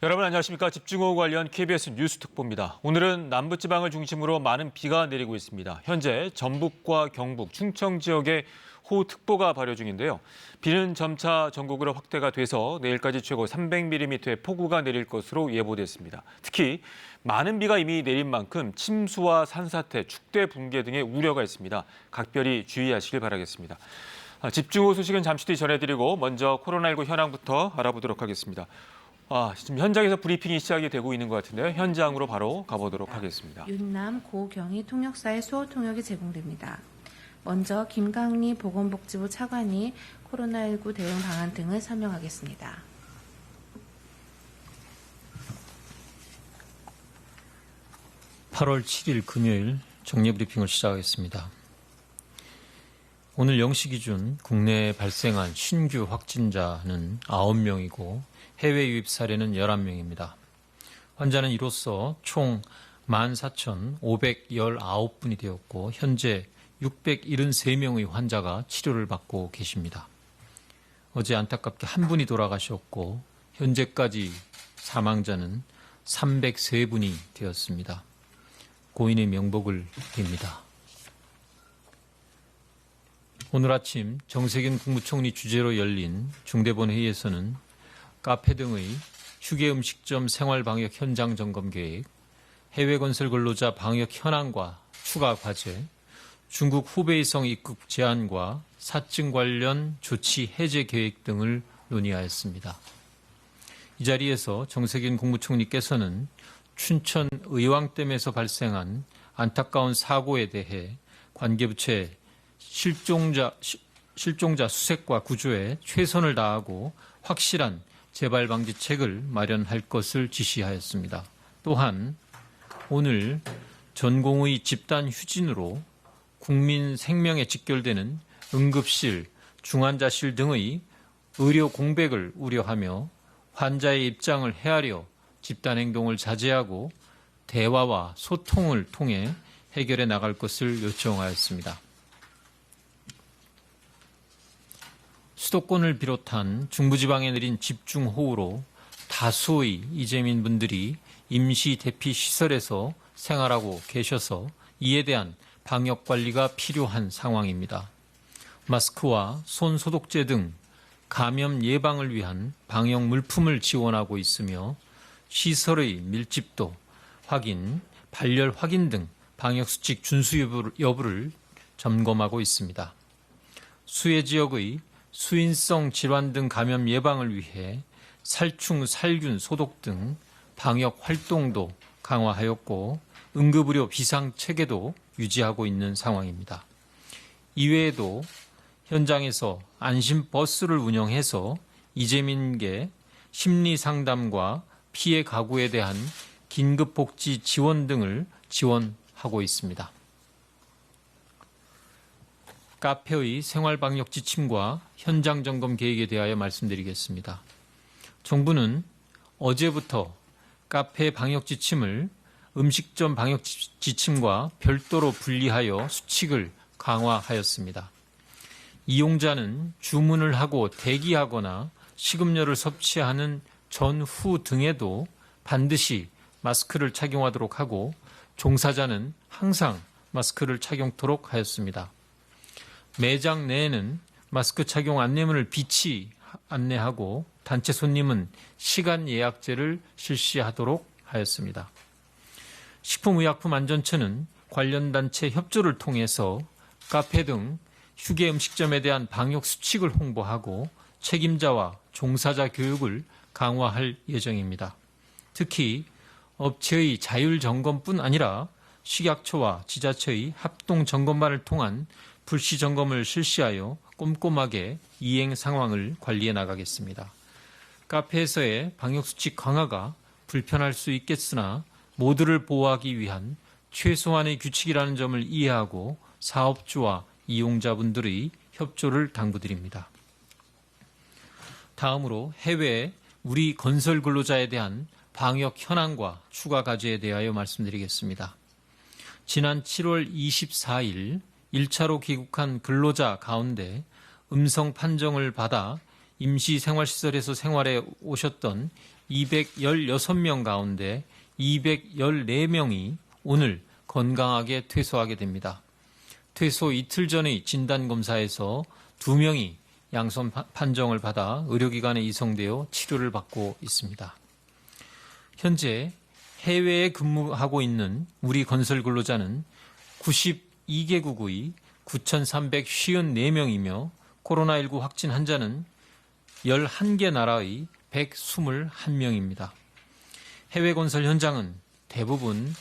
여러분 안녕하십니까. 집중호우 관련 KBS 뉴스 특보입니다. 오늘은 남부지방을 중심으로 많은 비가 내리고 있습니다. 현재 전북과 경북, 충청 지역에 호우특보가 발효 중인데요. 비는 점차 전국으로 확대가 돼서 내일까지 최고 300mm의 폭우가 내릴 것으로 예보됐습니다. 특히 많은 비가 이미 내린 만큼 침수와 산사태, 축대 붕괴 등의 우려가 있습니다. 각별히 주의하시길 바라겠습니다. 집중호우 소식은 잠시 뒤 전해드리고 먼저 코로나19 현황부터 알아보도록 하겠습니다. 지금 현장에서 브리핑이 시작이 되고 있는 것 같은데요. 현장으로 바로 가보도록 하겠습니다. 윤남, 고, 경희 통역사의 수호 통역이 제공됩니다. 먼저 김강리 보건복지부 차관이 코로나19 대응 방안 등을 설명하겠습니다. (8월 7일) 금요일 정례 브리핑을 시작하겠습니다. 오늘 0시 기준 국내에 발생한 신규 확진자는 9명이고 해외 유입 사례는 11명입니다. 환자는 이로써 총 14,519분이 되었고 현재 673명의 환자가 치료를 받고 계십니다. 어제 안타깝게 한 분이 돌아가셨고 현재까지 사망자는 303분이 되었습니다. 고인의 명복을 빕니다. 오늘 아침 정세균 국무총리 주재로 열린 중대본 회의에서는 카페 등의 휴게 음식점 생활방역 현장 점검 계획, 해외 건설 근로자 방역 현황과 추가 과제, 중국 후베이성 입국 제한과 사증 관련 조치 해제 계획 등을 논의하였습니다. 이 자리에서 정세균 국무총리께서는 춘천 의왕댐에서 발생한 안타까운 사고에 대해 관계부처에 실종자 수색과 구조에 최선을 다하고 확실한 재발 방지책을 마련할 것을 지시하였습니다. 또한 오늘 전공의 집단 휴진으로 국민 생명에 직결되는 응급실, 중환자실 등의 의료 공백을 우려하며 환자의 입장을 헤아려 집단 행동을 자제하고 대화와 소통을 통해 해결해 나갈 것을 요청하였습니다. 수도권을 비롯한 중부지방에 내린 집중호우로 다수의 이재민 분들이 임시 대피시설에서 생활하고 계셔서 이에 대한 방역관리가 필요한 상황입니다. 마스크와 손소독제 등 감염 예방을 위한 방역 물품을 지원하고 있으며 시설의 밀집도 확인, 발열 확인 등 방역수칙 준수 여부를 점검하고 있습니다. 수해 지역의 수인성 질환 등 감염 예방을 위해 살충, 살균, 소독 등 방역 활동도 강화하였고 응급의료 비상체계도 유지하고 있는 상황입니다. 이외에도 현장에서 안심버스를 운영해서 이재민에게 심리상담과 피해 가구에 대한 긴급복지 지원 등을 지원하고 있습니다. 카페의 생활방역 지침과 현장 점검 계획에 대하여 말씀드리겠습니다. 정부는 어제부터 카페 방역 지침을 음식점 방역 지침과 별도로 분리하여 수칙을 강화하였습니다. 이용자는 주문을 하고 대기하거나 식음료를 섭취하는 전후 등에도 반드시 마스크를 착용하도록 하고 종사자는 항상 마스크를 착용토록 하였습니다. 매장 내에는 마스크 착용 안내문을 비치 안내하고 단체 손님은 시간 예약제를 실시하도록 하였습니다. 식품의약품안전처는 관련 단체 협조를 통해서 카페 등 휴게 음식점에 대한 방역 수칙을 홍보하고 책임자와 종사자 교육을 강화할 예정입니다. 특히 업체의 자율 점검뿐 아니라 식약처와 지자체의 합동 점검반을 통한 불시 점검을 실시하여 꼼꼼하게 이행 상황을 관리해 나가겠습니다. 카페에서의 방역수칙 강화가 불편할 수 있겠으나 모두를 보호하기 위한 최소한의 규칙이라는 점을 이해하고 사업주와 이용자분들의 협조를 당부드립니다. 다음으로 해외 우리 건설 근로자에 대한 방역 현황과 추가 과제에 대하여 말씀드리겠습니다. 지난 7월 24일 1차로 귀국한 근로자 가운데 음성 판정을 받아 임시생활시설에서 생활해 오셨던 216명 가운데 214명이 오늘 건강하게 퇴소하게 됩니다. 퇴소 이틀 전의 진단검사에서 2명이 양성 판정을 받아 의료기관에 이송되어 치료를 받고 있습니다. 현재 해외에 근무하고 있는 우리 건설 근로자는 92개국의 9,354명이며 코로나19 확진 환자는 11개 나라의 121명입니다. 해외 건설 현장은 대부분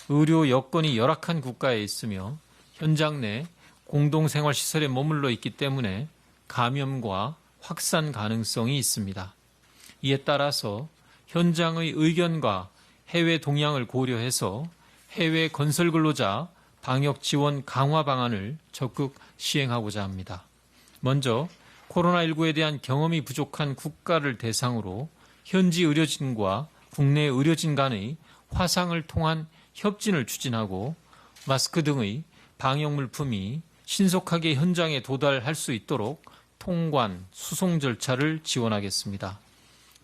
의료 여건이 열악한 국가에 있으며 현장 내 공동생활시설에 머물러 있기 때문에 감염과 확산 가능성이 있습니다. 이에 따라서 현장의 의견과 해외 동향을 고려해서 해외 건설 근로자 방역 지원 강화 방안을 적극 시행하고자 합니다. 먼저 코로나19에 대한 경험이 부족한 국가를 대상으로 현지 의료진과 국내 의료진 간의 화상을 통한 협진을 추진하고 마스크 등의 방역 물품이 신속하게 현장에 도달할 수 있도록 통관, 수송 절차를 지원하겠습니다.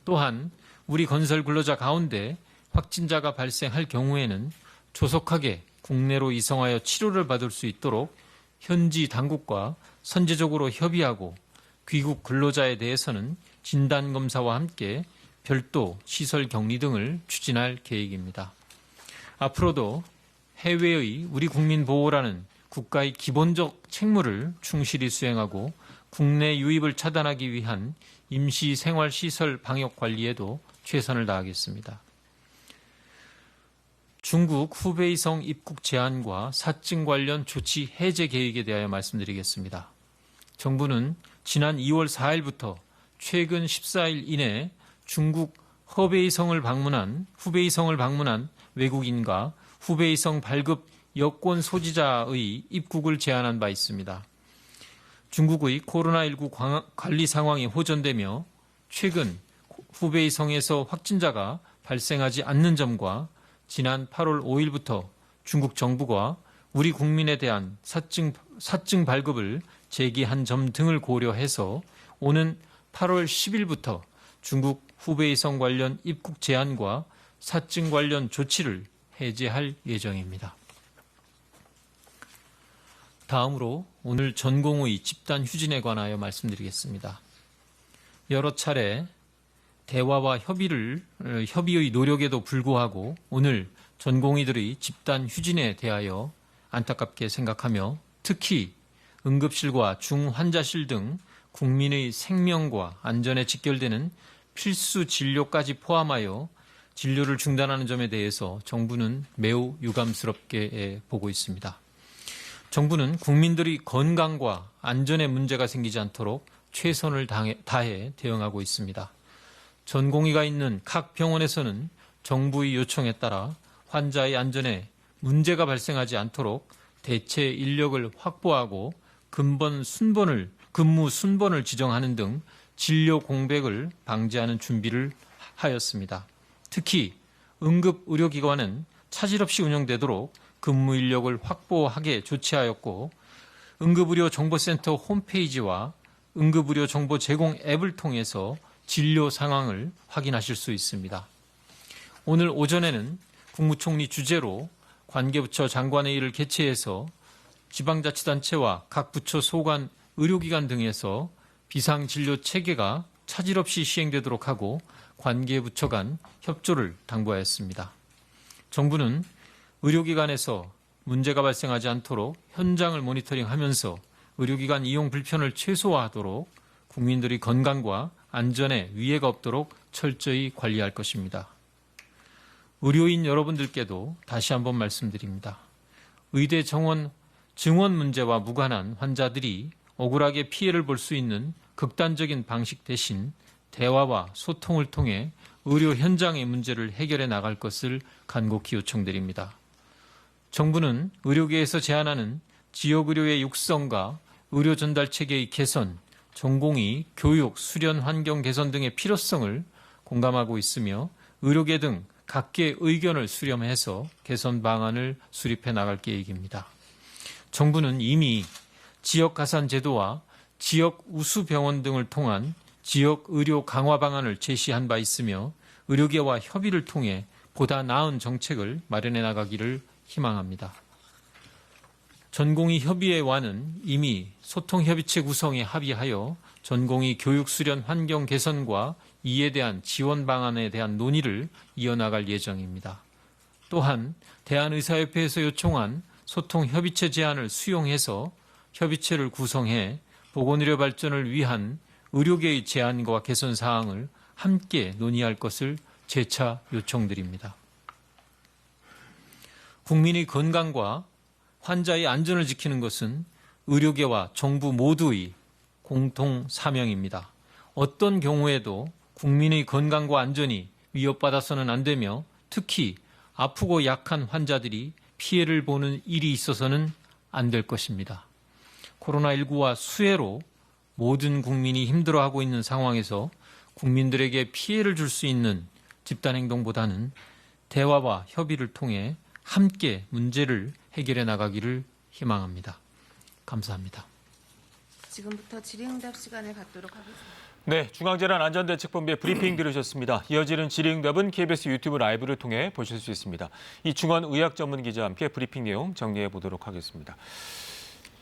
또한 우리 건설 근로자 가운데 확진자가 발생할 경우에는 조속하게 국내로 이송하여 치료를 받을 수 있도록 현지 당국과 선제적으로 협의하고 귀국 근로자에 대해서는 진단검사와 함께 별도 시설 격리 등을 추진할 계획입니다. 앞으로도 해외의 우리 국민 보호라는 국가의 기본적 책무를 충실히 수행하고 국내 유입을 차단하기 위한 임시생활시설 방역 관리에도 최선을 다하겠습니다. 중국 후베이성 입국 제한과 사증 관련 조치 해제 계획에 대하여 말씀드리겠습니다. 정부는 지난 2월 4일부터 최근 14일 이내 중국 후베이성을 방문한 외국인과 후베이성 발급 여권 소지자의 입국을 제한한 바 있습니다. 중국의 코로나19 관리 상황이 호전되며 최근 후베이성에서 확진자가 발생하지 않는 점과 지난 8월 5일부터 중국 정부가 우리 국민에 대한 사증 발급을 재개한 점 등을 고려해서 오는 8월 10일부터 중국 후베이성 관련 입국 제한과 사증 관련 조치를 해제할 예정입니다. 다음으로 오늘 전공의 집단 휴진에 관하여 말씀드리겠습니다. 여러 차례 대화와 협의의 노력에도 불구하고 오늘 전공의들의 집단 휴진에 대하여 안타깝게 생각하며 특히 응급실과 중환자실 등 국민의 생명과 안전에 직결되는 필수 진료까지 포함하여 진료를 중단하는 점에 대해서 정부는 매우 유감스럽게 보고 있습니다. 정부는 국민들의 건강과 안전에 문제가 생기지 않도록 최선을 다해 대응하고 있습니다. 전공의가 있는 각 병원에서는 정부의 요청에 따라 환자의 안전에 문제가 발생하지 않도록 대체 인력을 확보하고 근무 순번을 지정하는 등 진료 공백을 방지하는 준비를 하였습니다. 특히 응급의료기관은 차질 없이 운영되도록 근무 인력을 확보하게 조치하였고 응급의료정보센터 홈페이지와 응급의료 정보 제공 앱을 통해서 진료 상황을 확인하실 수 있습니다. 오늘 오전에는 국무총리 주재로 관계부처 장관회의를 개최해서 지방자치단체와 각 부처 소관 의료기관 등에서 비상진료 체계가 차질 없이 시행되도록 하고 관계부처 간 협조를 당부하였습니다. 정부는 의료기관에서 문제가 발생하지 않도록 현장을 모니터링하면서 의료기관 이용 불편을 최소화하도록 국민들의 건강과 안전에 위해가 없도록 철저히 관리할 것입니다. 의료인 여러분들께도 다시 한번 말씀드립니다. 의대 증원 문제와 무관한 환자들이 억울하게 피해를 볼 수 있는 극단적인 방식 대신 대화와 소통을 통해 의료 현장의 문제를 해결해 나갈 것을 간곡히 요청드립니다. 정부는 의료계에서 제안하는 지역의료의 육성과 의료 전달 체계의 개선, 전공의 교육, 수련 환경 개선 등의 필요성을 공감하고 있으며 의료계 등 각계의 의견을 수렴해서 개선 방안을 수립해 나갈 계획입니다. 정부는 이미 지역 가산 제도와 지역 우수 병원 등을 통한 지역 의료 강화 방안을 제시한 바 있으며 의료계와 협의를 통해 보다 나은 정책을 마련해 나가기를 희망합니다. 전공의 협의회와는 이미 소통협의체 구성에 합의하여 전공의 교육 수련 환경 개선과 이에 대한 지원 방안에 대한 논의를 이어나갈 예정입니다. 또한 대한의사협회에서 요청한 소통협의체 제안을 수용해서 협의체를 구성해 보건의료 발전을 위한 의료계의 제안과 개선 사항을 함께 논의할 것을 재차 요청드립니다. 국민의 건강과 환자의 안전을 지키는 것은 의료계와 정부 모두의 공통 사명입니다. 어떤 경우에도 국민의 건강과 안전이 위협받아서는 안 되며 특히 아프고 약한 환자들이 피해를 보는 일이 있어서는 안 될 것입니다. 코로나19와 수해로 모든 국민이 힘들어하고 있는 상황에서 국민들에게 피해를 줄 수 있는 집단행동보다는 대화와 협의를 통해 함께 문제를 해결해 나가기를 희망합니다. 감사합니다. 지금부터 질의응답 시간을 갖도록 하겠습니다. 네, 중앙재난안전대책본부의 브리핑 들으셨습니다. 이어지는 질의응답은 KBS 유튜브 라이브를 통해 보실 수 있습니다. 이충원 의학전문기자와 함께 브리핑 내용 정리해 보도록 하겠습니다.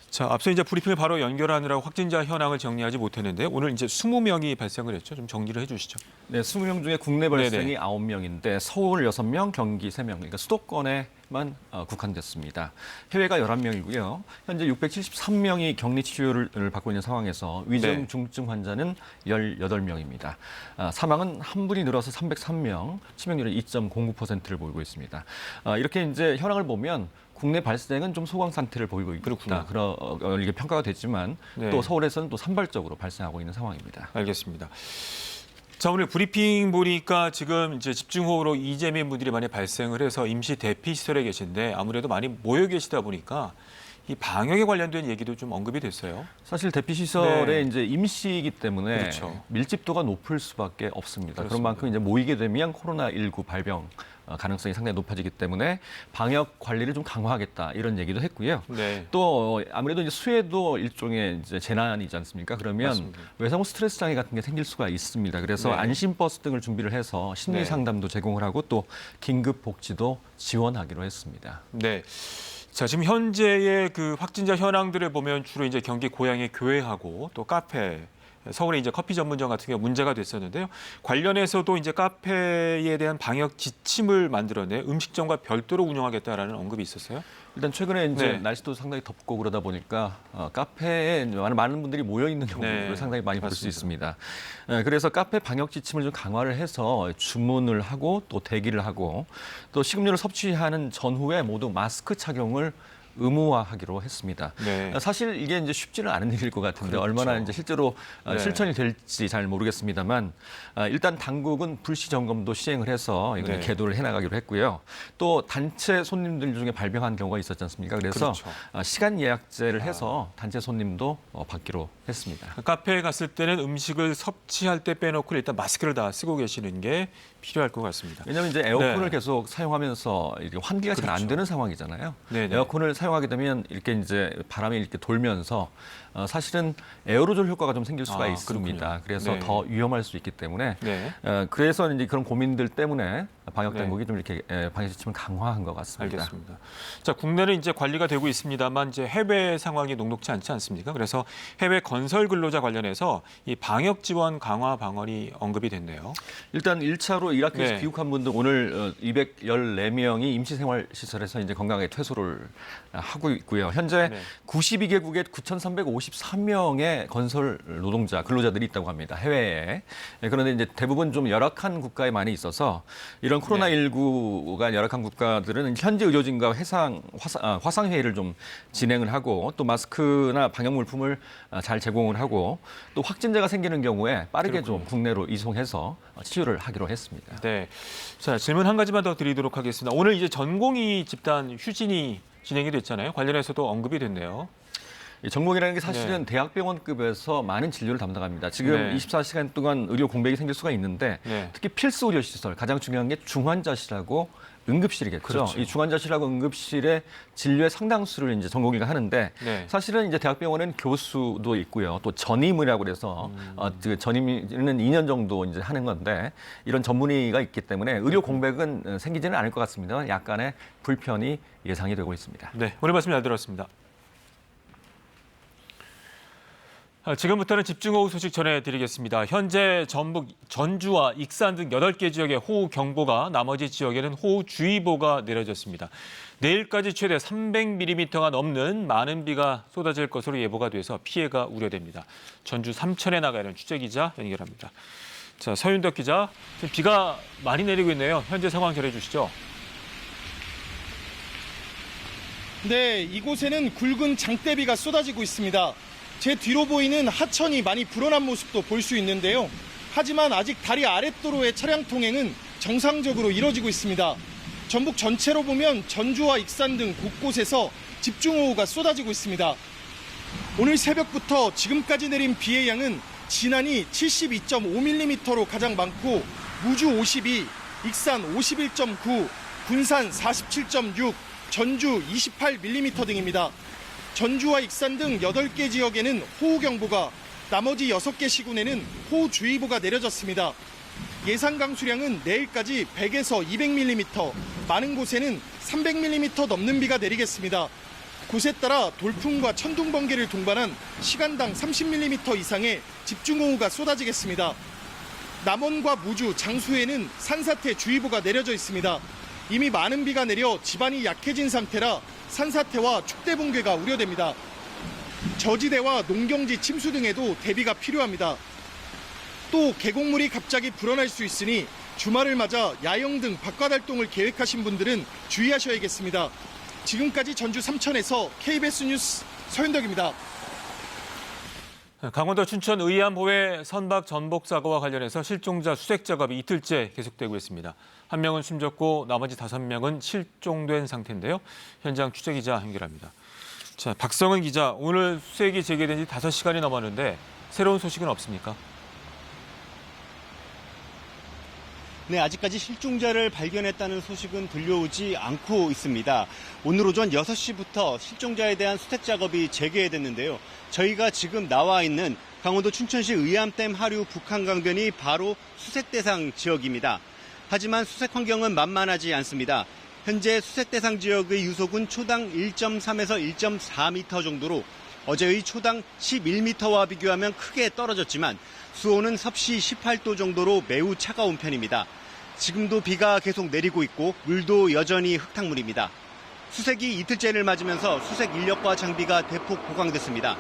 자, 앞서 이제 브리핑을 바로 연결하느라고 확진자 현황을 정리하지 못했는데 오늘 이제 20명이 발생을 했죠. 좀 정리를 해주시죠. 네, 20명 중에 국내 발생이 네네. 9명인데 서울 6명, 경기 3명, 그러니까 수도권에만 국한됐습니다. 해외가 11명이고요. 현재 673명이 격리 치료를 받고 있는 상황에서 위중 네. 중증 환자는 18명입니다. 사망은 한 분이 늘어서 303명, 치명률은 2.09%를 보이고 있습니다. 이렇게 이제 현황을 보면 국내 발생은 좀 소강 상태를 보이고 있다. 이게 평가가 됐지만 네. 또 서울에서는 또 산발적으로 발생하고 있는 상황입니다. 알겠습니다. 자, 오늘 브리핑 보니까 지금 이제 집중호우로 이재민 분들이 많이 발생을 해서 임시 대피 시설에 계신데 아무래도 많이 모여 계시다 보니까 이 방역에 관련된 얘기도 좀 언급이 됐어요. 사실 대피 시설에 네. 이제 임시이기 때문에 그렇죠. 밀집도가 높을 수밖에 없습니다. 그렇습니다. 그런 만큼 이제 모이게 되면 코로나19 발병 가능성이 상당히 높아지기 때문에 방역 관리를 좀 강화하겠다 이런 얘기도 했고요. 네. 또 아무래도 이제 수해도 일종의 이제 재난이지 않습니까? 그러면 맞습니다. 외상후 스트레스 장애 같은 게 생길 수가 있습니다. 그래서 네. 안심버스 등을 준비를 해서 심리 네. 상담도 제공을 하고 또 긴급 복지도 지원하기로 했습니다. 네. 자, 지금 현재의 그 확진자 현황들을 보면 주로 이제 경기 고양의 교회하고 또 카페, 서울의 이제 커피 전문점 같은 경우 문제가 됐었는데요. 관련해서도 이제 카페에 대한 방역 지침을 만들어내 음식점과 별도로 운영하겠다라는 언급이 있었어요. 일단 최근에 이제 네. 날씨도 상당히 덥고 그러다 보니까 카페에 많은 분들이 모여 있는 경우를 네. 상당히 많이 볼 수 맞습니다. 있습니다. 그래서 카페 방역 지침을 좀 강화를 해서 주문을 하고 또 대기를 하고 또 식음료를 섭취하는 전후에 모두 마스크 착용을 의무화하기로 했습니다. 네. 사실 이게 이제 쉽지는 않은 일일 것 같은데 그렇죠. 얼마나 이제 실제로 네. 실천이 될지 잘 모르겠습니다만 일단 당국은 불시 점검도 시행을 해서 이걸 네. 계도를 해나가기로 했고요. 또 단체 손님들 중에 발병한 경우가 있었지 않습니까? 그래서 그렇죠. 시간 예약제를 해서 단체 손님도 받기로 했습니다. 카페에 갔을 때는 음식을 섭취할 때 빼놓고 일단 마스크를 다 쓰고 계시는 게 필요할 것 같습니다. 왜냐하면 이제 에어컨을 네. 계속 사용하면서 이렇게 환기가 잘 안 그렇죠. 되는 상황이잖아요. 네네. 에어컨을 사용하게 되면 이렇게 이제 바람이 이렇게 돌면서 사실은 에어로졸 효과가 좀 생길 수가 있습니다. 그렇군요. 그래서 네. 더 위험할 수 있기 때문에 네. 그래서 이제 그런 고민들 때문에 방역 네. 당국이 좀 이렇게 방역 지침을 강화한 것 같습니다. 알겠습니다. 자, 국내는 이제 관리가 되고 있습니다만 이제 해외 상황이 녹록지 않지 않습니까? 그래서 해외 건설 근로자 관련해서 이 방역 지원 강화 방안이 언급이 됐네요. 일단 1차로 이라크에서 네. 귀국한 분들 오늘 214명이 임시생활시설에서 이제 건강하게 퇴소를 하고 있고요. 현재 네. 92개국에 9,353명의 건설 노동자, 근로자들이 있다고 합니다. 해외에. 그런데 이제 대부분 좀 열악한 국가에 많이 있어서 이런 코로나19가 열악한 국가들은 현지 의료진과 화상회의를 좀 진행을 하고 또 마스크나 방역 물품을 잘 제공을 하고 또 확진자가 생기는 경우에 빠르게 좀 국내로 이송해서 치료를 하기로 했습니다. 네. 자, 질문 한 가지만 더 드리도록 하겠습니다. 오늘 이제 전공의 집단 휴진이 진행이 됐잖아요. 관련해서도 언급이 됐네요. 전공이라는 게 사실은 대학병원급에서 많은 진료를 담당합니다. 지금 네. 24시간 동안 의료 공백이 생길 수가 있는데 네. 특히 필수 의료 시설 가장 중요한 게 중환자실하고 응급실이겠죠. 그렇죠. 이 중환자실하고 응급실의 진료의 상당수를 이제 전공의가 하는데 네. 사실은 이제 대학병원은 교수도 있고요. 또 전임의라고 그래서 그 전임의는 2년 정도 이제 하는 건데 이런 전문의가 있기 때문에 의료 공백은 생기지는 않을 것 같습니다. 약간의 불편이 예상이 되고 있습니다. 네, 오늘 말씀 잘 들었습니다. 지금부터는 집중호우 소식 전해드리겠습니다. 현재 전북, 전주와 익산 등 8개 지역에 호우경보가, 나머지 지역에는 호우주의보가 내려졌습니다. 내일까지 최대 300mm가 넘는 많은 비가 쏟아질 것으로 예보가 돼서 피해가 우려됩니다. 전주 삼천에 나가 있는 취재기자 연결합니다. 자, 서윤덕 기자, 지금 비가 많이 내리고 있네요. 현재 상황 전해주시죠. 네, 이곳에는 굵은 장대비가 쏟아지고 있습니다. 제 뒤로 보이는 하천이 많이 불어난 모습도 볼 수 있는데요. 하지만 아직 다리 아랫도로의 차량 통행은 정상적으로 이뤄지고 있습니다. 전북 전체로 보면 전주와 익산 등 곳곳에서 집중호우가 쏟아지고 있습니다. 오늘 새벽부터 지금까지 내린 비의 양은 진안이 72.5mm로 가장 많고 무주 52, 익산 51.9, 군산 47.6, 전주 28mm 등입니다. 전주와 익산 등 8개 지역에는 호우경보가, 나머지 6개 시군에는 호우주의보가 내려졌습니다. 예상 강수량은 내일까지 100에서 200mm, 많은 곳에는 300mm 넘는 비가 내리겠습니다. 곳에 따라 돌풍과 천둥 번개를 동반한 시간당 30mm 이상의 집중호우가 쏟아지겠습니다. 남원과 무주, 장수에는 산사태 주의보가 내려져 있습니다. 이미 많은 비가 내려 지반이 약해진 상태라 산사태와 축대 붕괴가 우려됩니다. 저지대와 농경지 침수 등에도 대비가 필요합니다. 또 계곡물이 갑자기 불어날 수 있으니 주말을 맞아 야영 등 바깥활동을 계획하신 분들은 주의하셔야겠습니다. 지금까지 전주 삼천에서 KBS 뉴스 서윤덕입니다. 강원도 춘천 의암호의 선박 전복 사고와 관련해서 실종자 수색 작업이 이틀째 계속되고 있습니다. 한 명은 숨졌고 나머지 5명은 실종된 상태인데요. 현장 취재기자 연결합니다. 자, 박성은 기자, 오늘 수색이 재개된 지 5시간이 넘었는데 새로운 소식은 없습니까? 네, 아직까지 실종자를 발견했다는 소식은 들려오지 않고 있습니다. 오늘 오전 6시부터 실종자에 대한 수색 작업이 재개됐는데요. 저희가 지금 나와 있는 강원도 춘천시 의암댐 하류 북한강변이 바로 수색 대상 지역입니다. 하지만 수색 환경은 만만하지 않습니다. 현재 수색 대상 지역의 유속은 초당 1.3에서 1.4m 정도로 어제의 초당 11m와 비교하면 크게 떨어졌지만 수온은 섭씨 18도 정도로 매우 차가운 편입니다. 지금도 비가 계속 내리고 있고 물도 여전히 흙탕물입니다. 수색이 이틀째를 맞으면서 수색 인력과 장비가 대폭 보강됐습니다.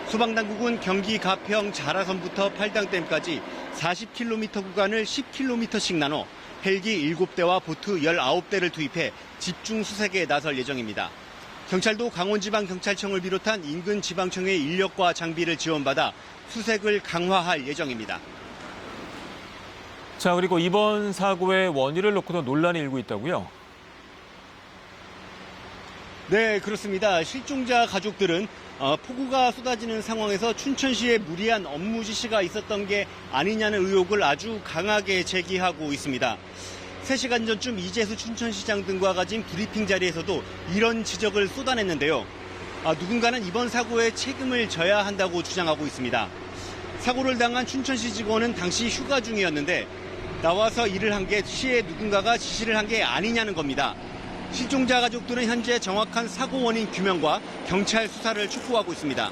소방당국은 경기 가평 자라섬부터 팔당댐까지 40km 구간을 10km씩 나눠 헬기 7대와 보트 19대를 투입해 집중 수색에 나설 예정입니다. 경찰도 강원지방경찰청을 비롯한 인근 지방청의 인력과 장비를 지원받아 수색을 강화할 예정입니다. 자, 그리고 이번 사고의 원인을 놓고도 논란이 일고 있다고요? 네, 그렇습니다. 실종자 가족들은 폭우가 쏟아지는 상황에서 춘천시에 무리한 업무 지시가 있었던 게 아니냐는 의혹을 아주 강하게 제기하고 있습니다. 3시간 전쯤 이재수 춘천시장 등과 가진 브리핑 자리에서도 이런 지적을 쏟아냈는데요. 누군가는 이번 사고에 책임을 져야 한다고 주장하고 있습니다. 사고를 당한 춘천시 직원은 당시 휴가 중이었는데 나와서 일을 한 게 시에 누군가가 지시를 한 게 아니냐는 겁니다. 실종자 가족들은 현재 정확한 사고 원인 규명과 경찰 수사를 촉구하고 있습니다.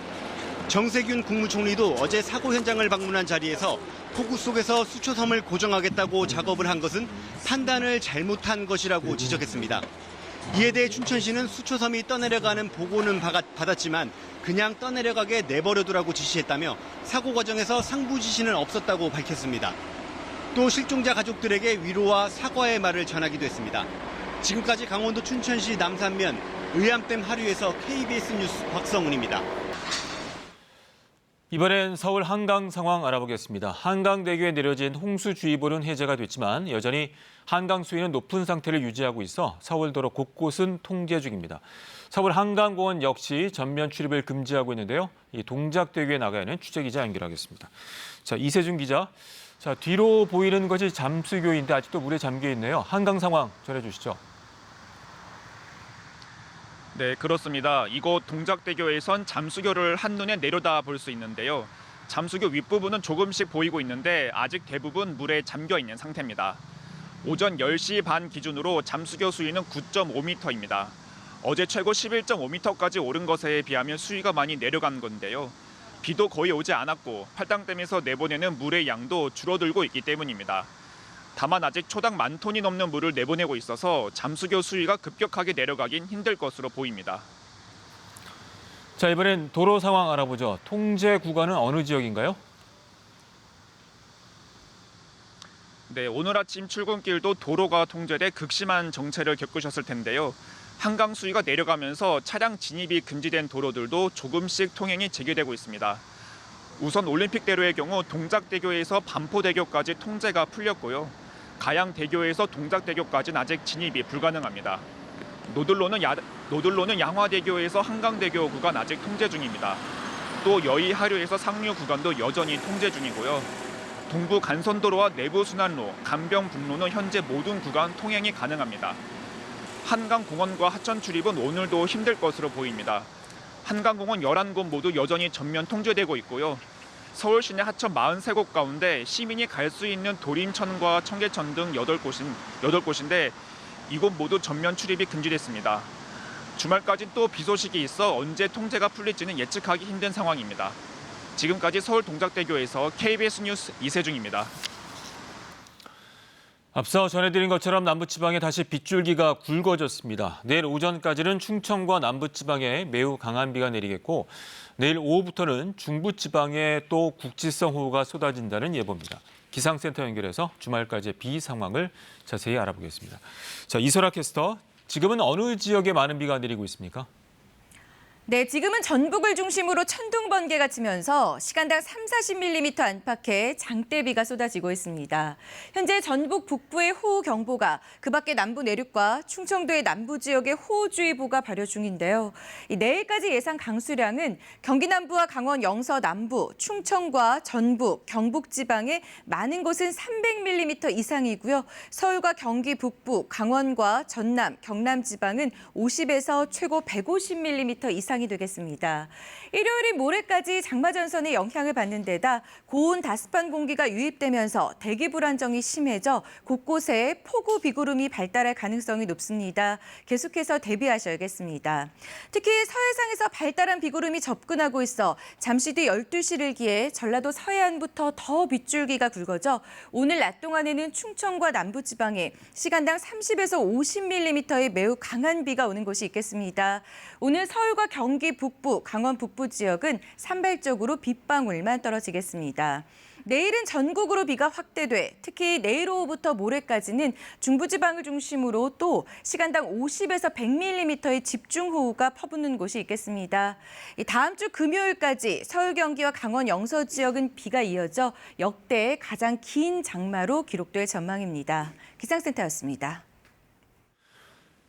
정세균 국무총리도 어제 사고 현장을 방문한 자리에서 폭우 속에서 수초섬을 고정하겠다고 작업을 한 것은 판단을 잘못한 것이라고 지적했습니다. 이에 대해 춘천시는 수초섬이 떠내려가는 보고는 받았지만 그냥 떠내려가게 내버려두라고 지시했다며 사고 과정에서 상부 지시는 없었다고 밝혔습니다. 또 실종자 가족들에게 위로와 사과의 말을 전하기도 했습니다. 지금까지 강원도 춘천시 남산면 의암댐 하류에서 KBS 뉴스 박성훈입니다. 이번엔 서울 한강 상황 알아보겠습니다. 한강대교에 내려진 홍수주의보는 해제가 됐지만 여전히 한강 수위는 높은 상태를 유지하고 있어 서울도로 곳곳은 통제 중입니다. 서울 한강공원 역시 전면 출입을 금지하고 있는데요. 이 동작대교에 나가 있는 취재기자 연결하겠습니다. 자, 이세준 기자. 자, 뒤로 보이는 것이 잠수교인데 아직도 물에 잠겨 있네요. 한강 상황 전해주시죠. 네, 그렇습니다. 이곳 동작대교에선 잠수교를 한눈에 내려다 볼 수 있는데요. 잠수교 윗부분은 조금씩 보이고 있는데 아직 대부분 물에 잠겨 있는 상태입니다. 오전 10시 반 기준으로 잠수교 수위는 9.5m입니다. 어제 최고 11.5m까지 오른 것에 비하면 수위가 많이 내려간 건데요. 비도 거의 오지 않았고 팔당댐에서 내보내는 물의 양도 줄어들고 있기 때문입니다. 다만 아직 초당 10,000톤이 넘는 물을 내보내고 있어서 잠수교 수위가 급격하게 내려가긴 힘들 것으로 보입니다. 자, 이번엔 도로 상황 알아보죠. 통제 구간은 어느 지역인가요? 네, 오늘 아침 출근길도 도로가 통제돼 극심한 정체를 겪으셨을 텐데요. 한강 수위가 내려가면서 차량 진입이 금지된 도로들도 조금씩 통행이 재개되고 있습니다. 우선 올림픽대로의 경우 동작대교에서 반포대교까지 통제가 풀렸고요. 가양대교에서 동작대교까지는 아직 진입이 불가능합니다. 노들로는 양화대교에서 한강대교 구간 아직 통제 중입니다. 또 여의 하류에서 상류 구간도 여전히 통제 중이고요. 동부 간선도로와 내부순환로, 간병북로는 현재 모든 구간 통행이 가능합니다. 한강공원과 하천 출입은 오늘도 힘들 것으로 보입니다. 한강공원 11곳 모두 여전히 전면 통제되고 있고요. 서울 시내 하천 43곳 가운데 시민이 갈 수 있는 도림천과 청계천 등 8곳인데 이곳 모두 전면 출입이 금지됐습니다. 주말까지 또 비 소식이 있어 언제 통제가 풀릴지는 예측하기 힘든 상황입니다. 지금까지 서울 동작대교에서 KBS 뉴스 이세중입니다. 앞서 전해드린 것처럼 남부지방에 다시 빗줄기가 굵어졌습니다. 내일 오전까지는 충청과 남부지방에 매우 강한 비가 내리겠고 내일 오후부터는 중부지방에 또 국지성 호우가 쏟아진다는 예보입니다. 기상센터 연결해서 주말까지의 비 상황을 자세히 알아보겠습니다. 자, 이소라 캐스터, 지금은 어느 지역에 많은 비가 내리고 있습니까? 네, 지금은 전북을 중심으로 천둥 번개가 치면서 시간당 30-40mm 안팎의 장대비가 쏟아지고 있습니다. 현재 전북 북부의 호우경보가 그밖에 남부 내륙과 충청도의 남부 지역에 호우주의보가 발효 중인데요. 내일까지 예상 강수량은 경기 남부와 강원 영서 남부, 충청과 전북, 경북 지방의 많은 곳은 300mm 이상이고요. 서울과 경기 북부, 강원과 전남, 경남 지방은 50에서 최고 150mm 이상이 되겠습니다. 일요일인 모레까지 장마전선의 영향을 받는 데다 고온 다습한 공기가 유입되면서 대기 불안정이 심해져 곳곳에 폭우 비구름이 발달할 가능성이 높습니다. 계속해서 대비하셔야겠습니다. 특히 서해상에서 발달한 비구름이 접근하고 있어 잠시 뒤 12시를 기해 전라도 서해안부터 더 빗줄기가 굵어져 오늘 낮 동안에는 충청과 남부지방에 시간당 30에서 50mm의 매우 강한 비가 오는 곳이 있겠습니다. 오늘 서울과 경기 북부, 강원 북부 지역은 산발적으로 빗방울만 떨어지겠습니다. 내일은 전국으로 비가 확대돼 특히 내일 오후부터 모레까지는 중부지방을 중심으로 또 시간당 50에서 100mm의 집중호우가 퍼붓는 곳이 있겠습니다. 다음 주 금요일까지 서울, 경기와 강원 영서 지역은 비가 이어져 역대 가장 긴 장마로 기록될 전망입니다. 기상센터였습니다.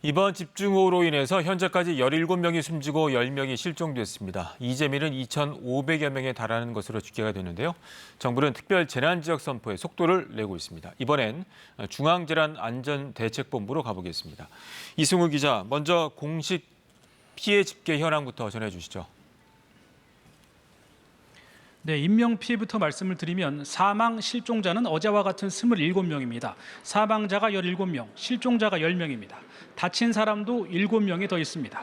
이번 집중호우로 인해서 현재까지 17명이 숨지고 10명이 실종됐습니다. 이재민은 2,500여 명에 달하는 것으로 집계가 되는데요. 정부는 특별 재난지역 선포에 속도를 내고 있습니다. 이번엔 중앙재난안전대책본부로 가보겠습니다. 이승우 기자, 먼저 공식 피해 집계 현황부터 전해주시죠. 네, 인명피해부터 말씀을 드리면 사망 실종자는 어제와 같은 27명입니다. 사망자가 17명, 실종자가 10명입니다. 다친 사람도 7명이 더 있습니다.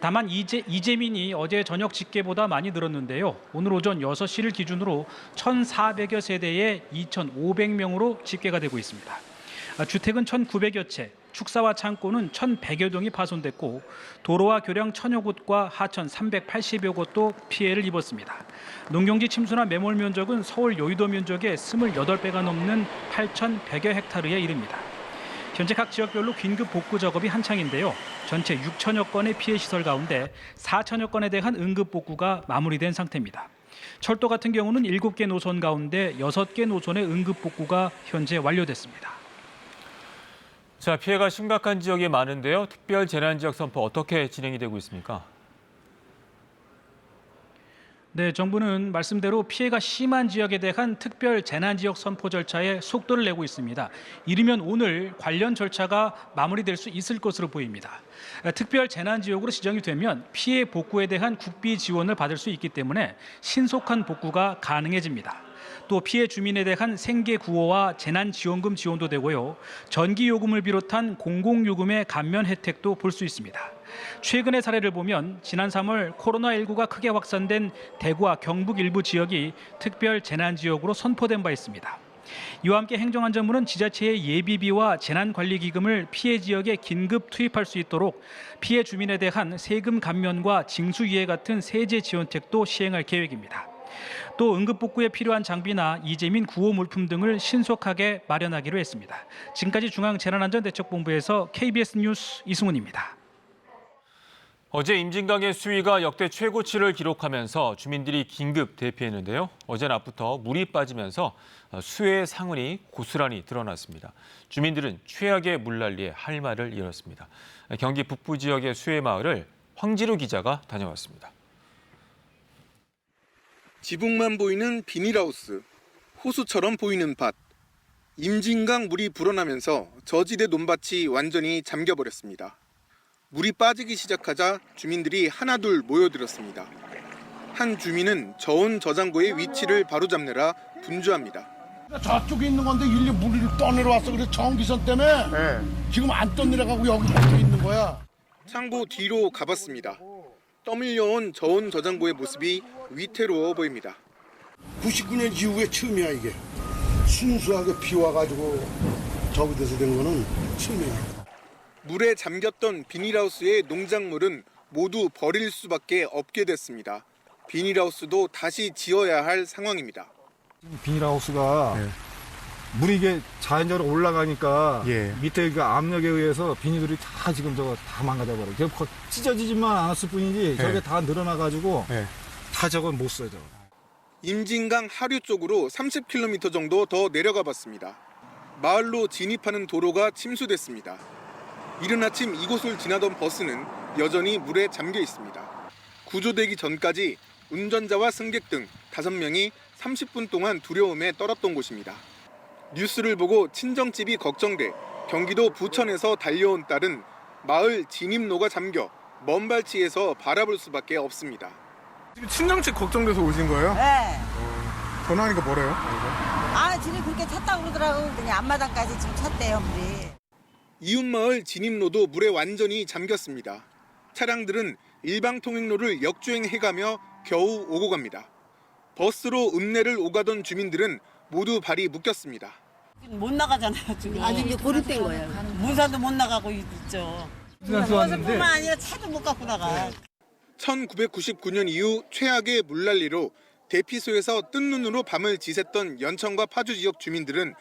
다만 이재민이 어제 저녁 집계보다 많이 늘었는데요. 오늘 오전 6시를 기준으로 1,400여 세대에 2,500명으로 집계가 되고 있습니다. 주택은 1,900여 채, 축사와 창고는 1,100여 동이 파손됐고 도로와 교량 1,000여 곳과 하천 380여 곳도 피해를 입었습니다. 농경지 침수나 매몰 면적은 서울 여의도 면적의 28배가 넘는 8,100여 헥타르에 이릅니다. 현재 각 지역별로 긴급 복구 작업이 한창인데요. 전체 6천여 건의 피해 시설 가운데 4천여 건에 대한 응급 복구가 마무리된 상태입니다. 철도 같은 경우는 7개 노선 가운데 6개 노선의 응급 복구가 현재 완료됐습니다. 자, 피해가 심각한 지역이 많은데요. 특별 재난지역 선포 어떻게 진행이 되고 있습니까? 네, 정부는 말씀대로 피해가 심한 지역에 대한 특별 재난지역 선포 절차에 속도를 내고 있습니다. 이르면 오늘 관련 절차가 마무리될 수 있을 것으로 보입니다. 특별 재난지역으로 지정이 되면 피해 복구에 대한 국비 지원을 받을 수 있기 때문에 신속한 복구가 가능해집니다. 또 피해 주민에 대한 생계 구호와 재난지원금 지원도 되고요. 전기요금을 비롯한 공공요금의 감면 혜택도 볼 수 있습니다. 최근의 사례를 보면 지난 3월 코로나19가 크게 확산된 대구와 경북 일부 지역이 특별 재난지역으로 선포된 바 있습니다. 이와 함께 행정안전부는 지자체의 예비비와 재난관리기금을 피해 지역에 긴급 투입할 수 있도록 피해 주민에 대한 세금 감면과 징수유예 같은 세제 지원책도 시행할 계획입니다. 또 응급복구에 필요한 장비나 이재민 구호 물품 등을 신속하게 마련하기로 했습니다. 지금까지 중앙재난안전대책본부에서 KBS 뉴스 이승훈입니다. 어제 임진강의 수위가 역대 최고치를 기록하면서 주민들이 긴급 대피했는데요. 어제 낮부터 물이 빠지면서 수해 상흔이 고스란히 드러났습니다. 주민들은 최악의 물난리에 할 말을 잃었습니다. 경기 북부 지역의 수해 마을을 황지루 기자가 다녀왔습니다. 지붕만 보이는 비닐하우스, 호수처럼 보이는 밭. 임진강 물이 불어나면서 저지대 논밭이 완전히 잠겨버렸습니다. 물이 빠지기 시작하자 주민들이 하나둘 모여들었습니다. 한 주민은 저온 저장고의 위치를 바로잡느라 분주합니다. 저쪽에 있는 건데 일일이 물이 떠내려왔어. 그래서 전기선 때문에 지금 안 떠내려가고 여기 붙어 있는 거야. 창고 뒤로 가봤습니다. 떠밀려온 저온 저장고의 모습이 위태로워 보입니다. 99년 이후에 처음이야 이게. 순수하게 비 와가지고 저기 돼서 된 거는 처음이야. 물에 잠겼던 비닐하우스의 농작물은 모두 버릴 수밖에 없게 됐습니다. 비닐하우스도 다시 지어야 할 상황입니다. 비닐하우스가 물이 이게 자연적으로 올라가니까 밑에 그 압력에 의해서 비닐들이 다 지금 저거 다 망가져버려요. 찢어지지만 않았을 뿐이지 저게 다 늘어나가지고 다 저건 못 써요. 임진강 하류 쪽으로 30km 정도 더 내려가 봤습니다. 마을로 진입하는 도로가 침수됐습니다. 이른 아침 이곳을 지나던 버스는 여전히 물에 잠겨 있습니다. 구조되기 전까지 운전자와 승객 등 5명이 30분 동안 두려움에 떨었던 곳입니다. 뉴스를 보고 친정집이 걱정돼 경기도 부천에서 달려온 딸은 마을 진입로가 잠겨 먼 발치에서 바라볼 수밖에 없습니다. 지금 친정집 걱정돼서 오신 거예요? 네. 전화하니까 뭐래요? 아, 지금 그렇게 찼다고 그러더라고. 그냥 앞마당까지 지금 찼대요, 물이. 이웃마을 진입로도 물에 완전히 잠겼습니다. 차량들은 일방통행로를 역주행해가며 겨우 오고 갑니다. 버스로 읍내를 오가던 주민들은 모두 발이 묶였습니다. 못 나가잖아요, 지금. 아직 이제 고립된 거예요. 문산도 못 나가고 있죠. 버스뿐만 아니라 차도 못 갖고 나가. 1999년 이후 최악의 물난리로 대피소에서 뜬 눈으로 밤을 지샜던 연천과 파주 지역 주민들은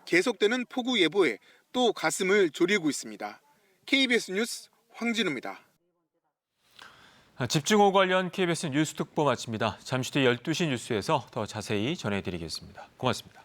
계속되는 폭우 예보에 또 가슴을 졸이고 있습니다. KBS 뉴스 황진우입니다. 집중호우 관련 KBS 뉴스 특보 마칩니다. 잠시 뒤 12시 뉴스에서 더 자세히 전해드리겠습니다. 고맙습니다.